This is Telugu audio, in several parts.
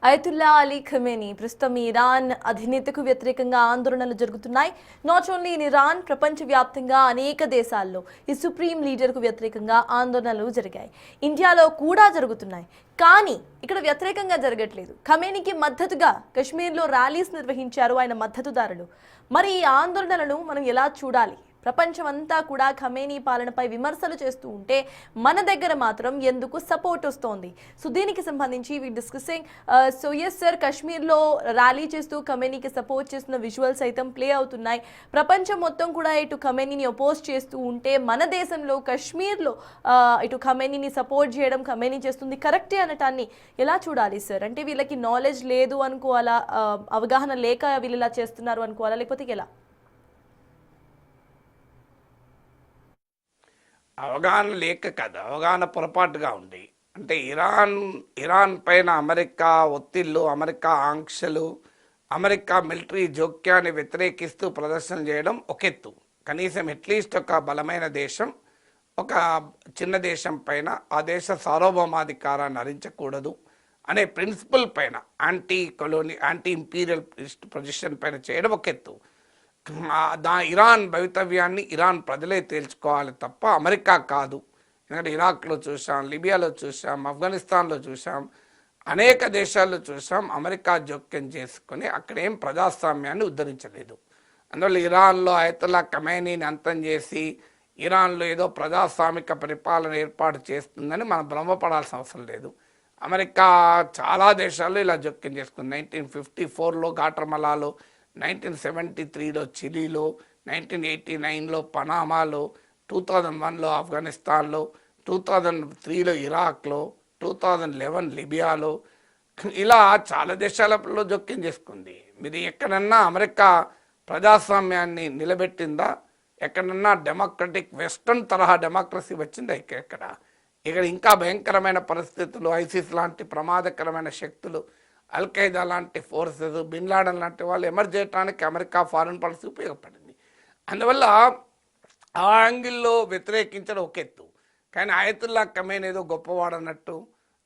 అయతుల్లా అలీ ఖమేనీ ప్రస్తుతం ఇరాన్ అధినేతకు వ్యతిరేకంగా ఆందోళనలు జరుగుతున్నాయి. నాట్ ఓన్లీ ఇన్ ఇరాన్, ప్రపంచవ్యాప్తంగా అనేక దేశాల్లో ఈ సుప్రీం లీడర్కు వ్యతిరేకంగా ఆందోళనలు జరిగాయి. ఇండియాలో కూడా జరుగుతున్నాయి. కానీ ఇక్కడ వ్యతిరేకంగా జరగట్లేదు. ఖమేనీకి మద్దతుగా కశ్మీర్లో ర్యాలీస్ నిర్వహించారు ఆయన మద్దతుదారులు. మరి ఈ ఆందోళనలను మనం ఎలా చూడాలి? ప్రపంచమంతా కూడా ఖమేనీ పాలనపై విమర్శలు చేస్తూ ఉంటే మన దగ్గర మాత్రం ఎందుకు సపోర్ట్ వస్తోంది? సో దీనికి సంబంధించి we discussing. So yes sir, కశ్మీర్లో ర్యాలీ చేస్తూ ఖమేనీకి సపోర్ట్ చేస్తున్న విజువల్స్ సైతం ప్లే అవుతున్నాయి. ప్రపంచం మొత్తం కూడా ఇటు ఖమేనీని అపోజ్ చేస్తూ ఉంటే మన దేశంలో కశ్మీర్లో ఇటు ఖమేనీని సపోర్ట్ చేయడం, ఖమేనీ చేస్తుంది కరెక్టే అనటాన్ని ఎలా చూడాలి సార్? అంటే వీళ్ళకి నాలెడ్జ్ లేదు అనుకోవాలా, అవగాహన లేక వీళ్ళు ఇలా చేస్తున్నారు అనుకోవాలా, లేకపోతే ఎలా? అవగాహన లేక కాదు, అవగాహన పొరపాటుగా ఉంది. అంటే ఇరాన్ పైన అమెరికా ఒత్తిళ్లు, అమెరికా ఆంక్షలు, అమెరికా మిలిటరీ జోక్యాన్ని వ్యతిరేకిస్తూ ప్రదర్శన చేయడం ఒక ఎత్తు. కనీసం అట్లీస్ట్ ఒక బలమైన దేశం ఒక చిన్న దేశం పైన ఆ దేశ సార్వభౌమాధికారాన్ని హరించకూడదు అనే ప్రిన్సిపల్ పైన యాంటీ ఇంపీరియల్ పొజిషన్ పైన చేయడం ఒక ఎత్తు. ఇరాన్ భవితవ్యాన్ని ఇరాన్ ప్రజలే తేల్చుకోవాలి తప్ప అమెరికా కాదు. ఎందుకంటే ఇరాక్లో చూసాం, లిబియాలో చూసాం, ఆఫ్ఘనిస్తాన్లో చూసాం, అనేక దేశాల్లో చూసాం అమెరికా జోక్యం చేసుకొని అక్కడేం ప్రజాస్వామ్యాన్ని ఉద్ధరించలేదు. అందువల్ల ఇరాన్లో అయతుల్లా ఖమేనీని అంతం చేసి ఇరాన్లో ఏదో ప్రజాస్వామిక పరిపాలన ఏర్పాటు చేస్తుందని మనం భ్రమపడాల్సిన అవసరం లేదు. అమెరికా చాలా దేశాల్లో ఇలా జోక్యం చేసుకుంది. 1954లో గాటర్మలాలో, 1973లో చిలీలో, 1989లో పనామాలో, 2001లో ఆఫ్ఘనిస్తాన్లో, 2003లో ఇరాక్లో, 2011 లిబియాలో, ఇలా చాలా దేశాలలో జోక్యం చేసుకుంది. మీరు ఎక్కడన్నా అమెరికా ప్రజాస్వామ్యాన్ని నిలబెట్టిందా? ఎక్కడన్నా డెమోక్రటిక్ వెస్టర్న్ తరహా డెమోక్రసీ వచ్చిందా? ఇక్కడ ఇంకా భయంకరమైన పరిస్థితులు, ఐసిస్ లాంటి ప్రమాదకరమైన శక్తులు, అల్ఖైదా లాంటి ఫోర్సెస్, బిన్ లాడన్ లాంటి వాళ్ళు ఎమర్జ్ చేయడానికి అమెరికా ఫారిన్ పాలసీ ఉపయోగపడింది. అందువల్ల ఆ యాంగిల్లో వ్యతిరేకించడం ఒక ఎత్తు. కానీ అయతుల్లా ఖమేనీ ఏదో గొప్పవాడన్నట్టు,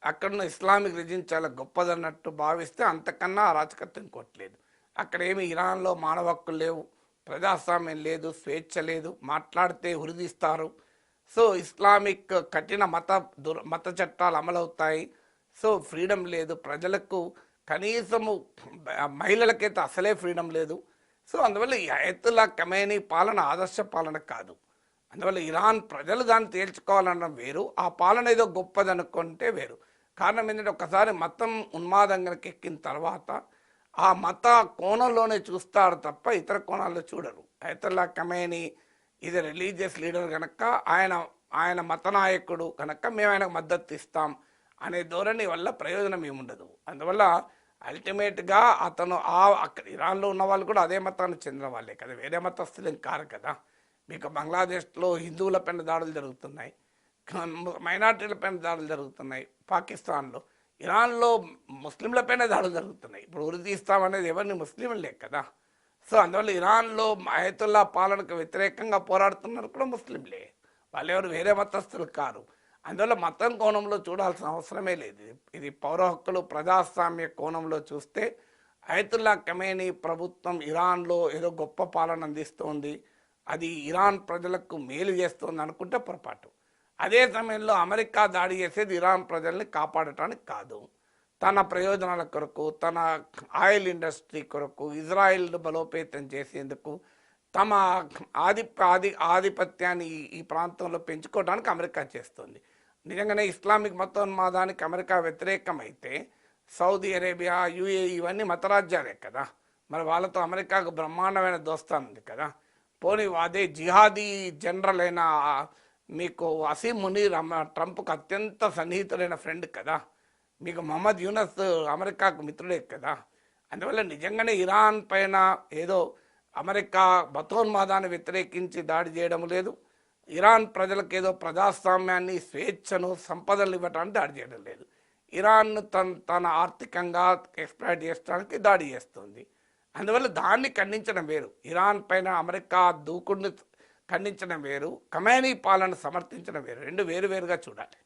అక్కడున్న ఇస్లామిక్ రిజిమ్ చాలా గొప్పదన్నట్టు భావిస్తే అంతకన్నా అరాచకత్వం ఇంకోట్లేదు. అక్కడేమి ఇరాన్లో మానవ హక్కులు లేవు, ప్రజాస్వామ్యం లేదు, స్వేచ్ఛ లేదు, మాట్లాడితే ఉరిదీస్తారు. సో ఇస్లామిక్ కఠిన మత చట్టాలు అమలవుతాయి. సో ఫ్రీడమ్ లేదు ప్రజలకు, కనీసము మహిళలకైతే అసలే ఫ్రీడమ్ లేదు. సో అందువల్ల ఈ అయతుల్లా ఖమేనీ పాలన ఆదర్శ పాలన కాదు. అందువల్ల ఇరాన్ ప్రజలు దాన్ని తేల్చుకోవాలనడం వేరు, ఆ పాలన ఏదో గొప్పదనుకుంటే వేరు. కారణం ఏంటంటే ఒకసారి మతం ఉన్మాదంగానికి ఎక్కిన తర్వాత ఆ మత కోణంలోనే చూస్తారు తప్ప ఇతర కోణాల్లో చూడరు. అయతుల్లా ఖమేనీ ఇది రిలీజియస్ లీడర్ కనుక, ఆయన మత నాయకుడు కనుక మేము ఆయనకు మద్దతు ఇస్తాం అనే ధోరణి వల్ల ప్రయోజనం ఏముండదు. అందువల్ల అల్టిమేట్గా అతను అక్కడ ఇరాన్లో ఉన్న వాళ్ళు కూడా అదే మతానికి చెందిన వాళ్ళే కదా, వేరే మతస్థులేం కారు కదా. మీకు బంగ్లాదేశ్లో హిందువుల పైన దాడులు జరుగుతున్నాయి, మైనార్టీల పైన దాడులు జరుగుతున్నాయి, పాకిస్తాన్లో, ఇరాన్లో ముస్లింల పైన దాడులు జరుగుతున్నాయి. ఇప్పుడు ఉరి తీస్తామనేది ఎవరిని ముస్లింలే కదా. సో అందువల్ల ఇరాన్లో అయతుల్లా పాలనకు వ్యతిరేకంగా పోరాడుతున్నారు కూడా ముస్లింలే, వాళ్ళు ఎవరు వేరే మతస్థులు కారు. అందువల్ల మతం కోణంలో చూడాల్సిన అవసరమే లేదు. ఇది పౌర హక్కులు ప్రజాస్వామ్య కోణంలో చూస్తే అయతుల్లా ఖమేనీ ప్రభుత్వం ఇరాన్లో ఏదో గొప్ప పాలన అందిస్తోంది, అది ఇరాన్ ప్రజలకు మేలు చేస్తుంది అనుకుంటే పొరపాటు. అదే సమయంలో అమెరికా దాడి చేసేది ఇరాన్ ప్రజల్ని కాపాడటానికి కాదు, తన ప్రయోజనాల కొరకు, తన ఆయిల్ ఇండస్ట్రీ కొరకు, ఇజ్రాయిల్ను బలోపేతం చేసేందుకు, తమ ఆధిపత్యాన్ని ఈ ప్రాంతంలో పెంచుకోవడానికి అమెరికా చేస్తుంది. నిజంగానే ఇస్లామిక్ మతోన్మాదానికి అమెరికా వ్యతిరేకమైతే సౌదీ అరేబియా, యుఏఈ ఇవన్నీ మతరాజ్యాలే కదా, మరి వాళ్ళతో అమెరికాకు బ్రహ్మాండమైన దోస్తాను ఉంది కదా. పోనీ అదే జిహాదీ జనరల్ అయిన మీకు అసీం మునీర్ ట్రంప్కు అత్యంత సన్నిహితుడైన ఫ్రెండ్ కదా, మీకు మహమ్మద్ యూనస్ అమెరికాకు మిత్రుడే కదా. అందువల్ల నిజంగానే ఇరాన్ పైన ఏదో అమెరికా మతోన్మాదాన్ని వ్యతిరేకించి దాడి చేయడం లేదు, ఇరాన్ ప్రజలకు ఏదో ప్రజాస్వామ్యాన్ని, స్వేచ్ఛను, సంపదలు ఇవ్వటానికి దాడి చేయడం లేదు. ఇరాన్ తన ఆర్థికంగా ఎక్స్ప్లాయిట్ చేయడానికి దాడి చేస్తుంది. అందువల్ల దాన్ని ఖండించడం వేరు, ఇరాన్ పైన అమెరికా దూకుడిని ఖండించడం వేరు, ఖమేనీ పాలన సమర్థించడం వేరు, రెండు వేరువేరుగా చూడాలి.